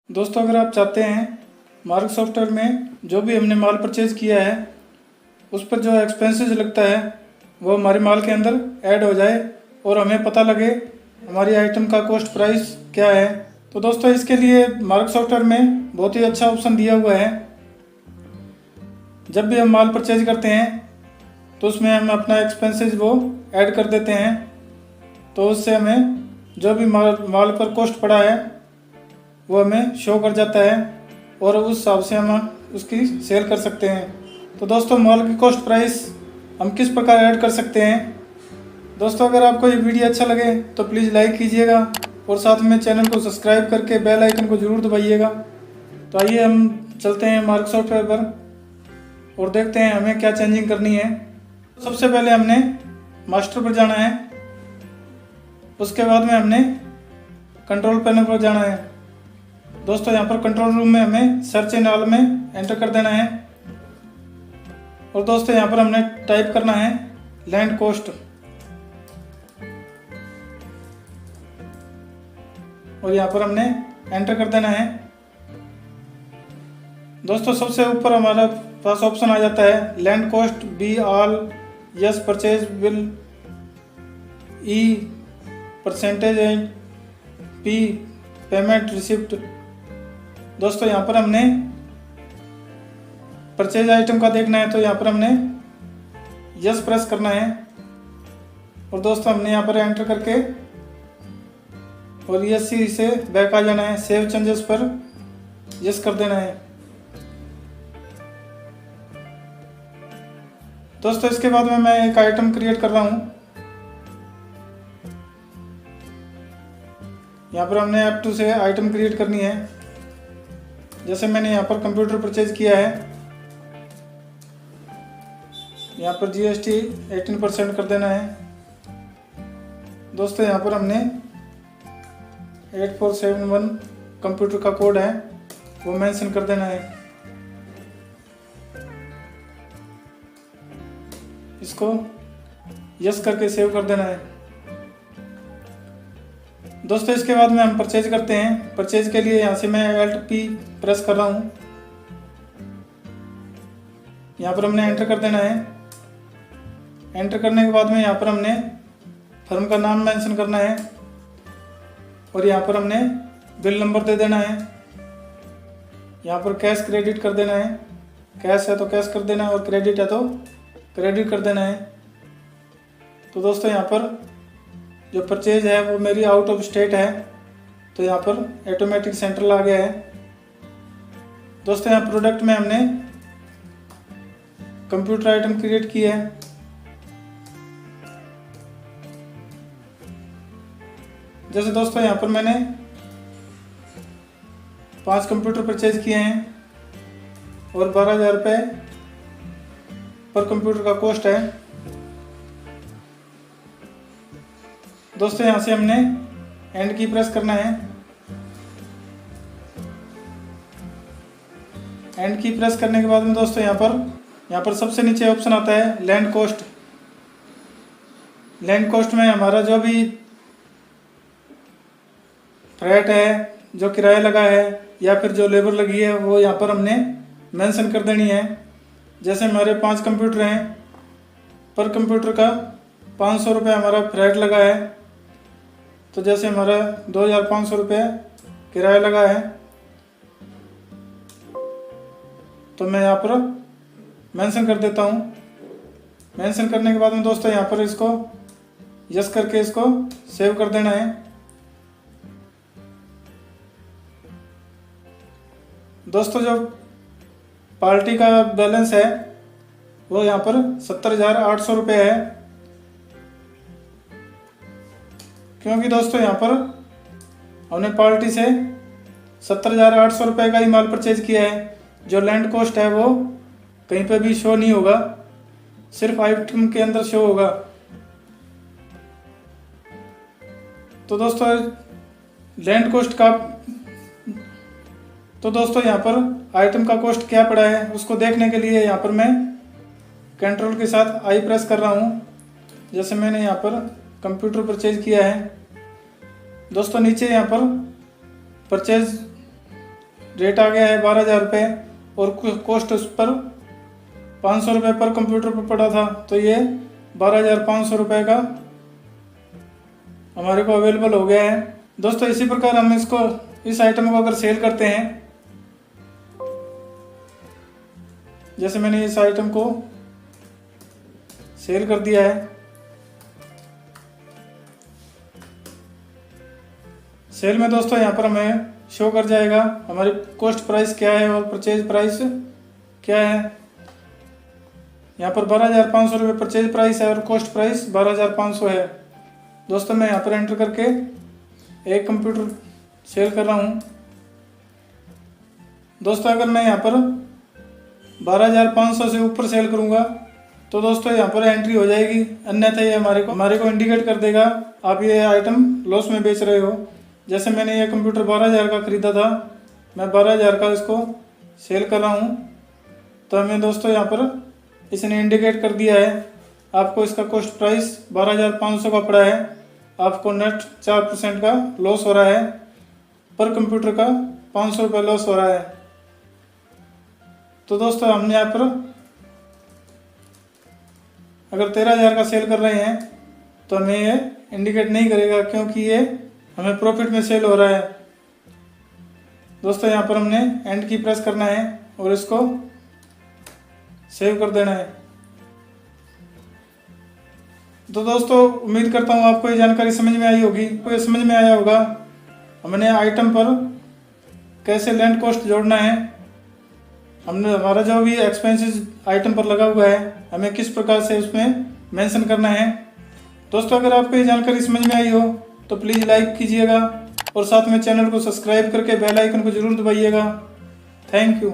दोस्तों, अगर आप चाहते हैं मार्क सॉफ्टवेयर में जो भी हमने माल परचेज किया है उस पर जो एक्सपेंसेस लगता है वो हमारे माल के अंदर ऐड हो जाए और हमें पता लगे हमारी आइटम का कॉस्ट प्राइस क्या है, तो दोस्तों इसके लिए मार्क सॉफ्टवेयर में बहुत ही अच्छा ऑप्शन दिया हुआ है। जब भी हम माल परचेज करते हैं तो उसमें हम अपना एक्सपेंसेस वो ऐड कर देते हैं, तो उससे हमें जो भी माल पर कॉस्ट पड़ा है वो हमें शो कर जाता है और उस हिसाब से हम उसकी सेल कर सकते हैं। तो दोस्तों, माल की कॉस्ट प्राइस हम किस प्रकार ऐड कर सकते हैं। दोस्तों, अगर आपको ये वीडियो अच्छा लगे तो प्लीज़ लाइक कीजिएगा और साथ में चैनल को सब्सक्राइब करके बेल आइकन को ज़रूर दबाइएगा। तो आइए हम चलते हैं मार्क सॉफ्टवेयर पर और देखते हैं हमें क्या चेंजिंग करनी है। सबसे पहले हमने मास्टर पर जाना है, उसके बाद में हमने कंट्रोल पैनल पर जाना है। दोस्तों, यहाँ पर कंट्रोल रूम में हमें सर्च एंड ऑल में एंटर कर देना है और दोस्तों यहाँ पर हमने टाइप करना है लैंड कॉस्ट और यहाँ पर हमने एंटर कर देना है। दोस्तों, सबसे ऊपर हमारा पास ऑप्शन आ जाता है land cost be all yes purchase will E percentage and P payment receipt. दोस्तों, यहाँ पर हमने परचेज आइटम का देखना है तो यहाँ पर हमने यस प्रेस करना है और दोस्तों हमने यहाँ पर एंटर करके और यस से बैक आ जाना है। सेव चेंजेस पर यस कर देना है। दोस्तों, इसके बाद में मैं एक आइटम क्रिएट कर रहा हूँ। यहाँ पर हमने F2 से आइटम क्रिएट करनी है। जैसे मैंने यहाँ पर कंप्यूटर परचेज किया है, यहाँ पर GST 18% कर देना है। दोस्तों, यहाँ पर हमने 8471 कंप्यूटर का कोड है वो मेंशन कर देना है। इसको यस करके सेव कर देना है। दोस्तों, इसके बाद में हम परचेज करते हैं। परचेज के लिए यहाँ से मैं Alt P प्रेस कर रहा हूँ। यहाँ पर हमने एंटर कर देना है। एंटर करने के बाद में यहाँ पर हमने फर्म का नाम मेंशन करना है और यहाँ पर हमने बिल नंबर दे देना है। यहाँ पर कैश क्रेडिट कर देना है। कैश है तो कैश कर देना है और क्रेडिट है तो क्रेडिट कर देना है। तो दोस्तों, यहाँ पर जो परचेज है वो मेरी आउट ऑफ स्टेट है तो यहाँ पर ऑटोमेटिक सेंट्रल आ गया है। दोस्तों, यहाँ प्रोडक्ट में हमने कंप्यूटर आइटम क्रिएट की है। जैसे दोस्तों यहाँ पर मैंने 5 कंप्यूटर परचेज किए हैं और 12,000 रुपये पर कंप्यूटर का कॉस्ट है। दोस्तों, यहाँ से हमने एंड की प्रेस करना है। एंड की प्रेस करने के बाद में दोस्तों यहाँ पर सबसे नीचे ऑप्शन आता है लैंड कॉस्ट। लैंड कॉस्ट में हमारा जो भी फ्रैट है, जो किराया लगा है या फिर जो लेबर लगी है वो यहाँ पर हमने मेंशन कर देनी है। जैसे हमारे 5 कंप्यूटर हैं, पर कंप्यूटर का 500 रुपये हमारा फ्रैट लगा है, तो जैसे हमारा 2,500 रुपये किराया लगा है तो मैं यहाँ पर मेंशन कर देता हूँ। मेंशन करने के बाद में दोस्तों यहाँ पर इसको यस करके इसको सेव कर देना है। दोस्तों, जो पार्टी का बैलेंस है वो यहाँ पर 70,800 रुपये है, क्योंकि दोस्तों यहाँ पर हमने पार्टी से 70,800 रुपये का ही माल परचेज किया है। जो लैंड कॉस्ट है वो कहीं पे भी शो नहीं होगा, सिर्फ आइटम के अंदर शो होगा। तो दोस्तों लैंड कॉस्ट का यहाँ पर आइटम का कॉस्ट क्या पड़ा है उसको देखने के लिए यहाँ पर मैं कंट्रोल के साथ आई प्रेस कर रहा हूँ। जैसे मैंने यहाँ पर कंप्यूटर परचेज किया है। दोस्तों, नीचे यहाँ पर परचेज रेट आ गया है 12,000 रुपये और कॉस्ट उस पर 500 रुपये पर कंप्यूटर पर पड़ा था, तो ये 12,500 रुपये का हमारे को अवेलेबल हो गया है। दोस्तों इसी प्रकार हम इस आइटम को अगर सेल करते हैं, जैसे मैंने इस आइटम को सेल कर दिया है, सेल में दोस्तों यहाँ पर हमें शो कर जाएगा हमारी कॉस्ट प्राइस क्या है और परचेज प्राइस क्या है। यहाँ पर 12,500 रुपये परचेज प्राइस है और कॉस्ट प्राइस 12,500 है। दोस्तों मैं यहाँ पर एंटर करके एक कंप्यूटर सेल कर रहा हूँ। दोस्तों अगर मैं यहाँ पर 12,500 से ऊपर सेल करूँगा तो दोस्तों यहाँ पर एंट्री हो जाएगी, अन्यथा ये हमारे को इंडिकेट कर देगा आप ये आइटम लॉस में बेच रहे हो। जैसे मैंने ये कंप्यूटर 12,000 का ख़रीदा था, मैं 12,000 का इसको सेल कर रहा हूँ, तो हमें दोस्तों यहाँ पर इसने इंडिकेट कर दिया है आपको इसका कॉस्ट प्राइस 12,500 का पड़ा है, आपको नेट 4% का लॉस हो रहा है, पर कंप्यूटर का 500 रुपये लॉस हो रहा है। तो दोस्तों हमने यहाँ पर अगर 13,000 का सेल कर रहे हैं तो हमें ये इंडिकेट नहीं करेगा, क्योंकि ये हमें प्रॉफिट में सेल हो रहा है। दोस्तों यहाँ पर हमने एंड की प्रेस करना है और इसको सेव कर देना है। तो दोस्तों उम्मीद करता हूँ आपको ये जानकारी समझ में आई होगी, आपको ये समझ में आया होगा हमने आइटम पर कैसे लैंड कॉस्ट जोड़ना है, हमने हमारा जो भी एक्सपेंसेस आइटम पर लगा हुआ है हमें किस प्रकार से उसमें मेंशन करना है। दोस्तों अगर आपको ये जानकारी समझ में आई हो तो प्लीज़ लाइक कीजिएगा और साथ में चैनल को सब्सक्राइब करके बेल आइकन को जरूर दबाइएगा। Thank you.